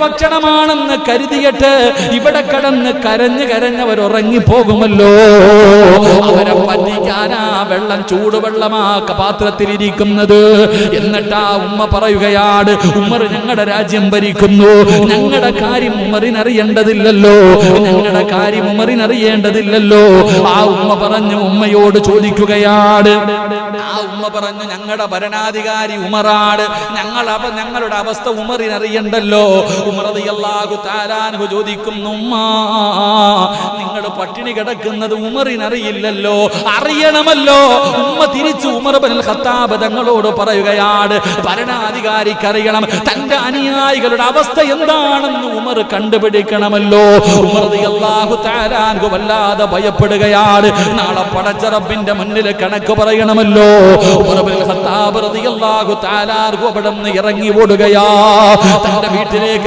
ഭക്ഷണമാണെന്ന് കരുതിയിട്ട് ഇവിടെ കടന്ന് കരഞ്ഞവർ ഉറങ്ങിപ്പോകുമല്ലോ. അവരെ പറ്റിക്കാനാ വെള്ളം ചൂടുവെള്ളമാ പാത്രത്തിലിരിക്കുന്നത്. എന്നിട്ടാ ഉമ്മ പറയുകയാണ്, ഉമർ ഞങ്ങളുടെ രാജ്യം ഭരിക്കുന്നു, ഞങ്ങളുടെ കാര്യം ഉമറിനറിയേണ്ടതില്ലല്ലോ, ഞങ്ങളുടെ കാര്യം ഉമറിനറിയേണ്ടതില്ലല്ലോ. ആ ഉമ്മ പറഞ്ഞു, ഉമ്മയോട് ചോദിക്കുകയാണ്. ആ ഉമ്മ പറഞ്ഞു, ഞങ്ങളുടെ ഭരണാധികാരി ഉമറാണ്, ഞങ്ങളുടെ അവസ്ഥ ഉമറിനറിയണ്ടല്ലോ. ഉമർ റളിയല്ലാഹു തആല അൻഹു ചോദിക്കുന്നു, ഉമ്മാ നിങ്ങൾ പട്ടിണി കിടക്കുന്നത് ഉമറിനറിയില്ലല്ലോ, അറിയണമല്ലോ. ഉമ്മ തിരിച്ചു ഉമർ ഇബ്നുൽ ഖത്താബ് തങ്ങളോട് പറയുകയാണ്, ഭരണാധികാരിക്ക് അറിയണം, തന്റെ അനുയായികളുടെ അവസ്ഥ എന്താണെന്ന് ഉമർ കണ്ടുപിടിക്കണമല്ലോ. ഉമർ റളിയല്ലാഹു തആല അൻഹു വല്ലാതെ ഭയപ്പെടുകയാണ്. നാളെ പടച്ച റബ്ബിന്റെ മുന്നിൽ കണക്ക് പറയണമല്ലോ. ഉമർ ഇബ്നുൽ ഖത്താബ് റളിയല്ലാഹു തആല അൻഹു അവിടെ നിന്ന് ഇറങ്ങി ഓടുകയാ. തന്റെ വീട്ടിലേക്ക്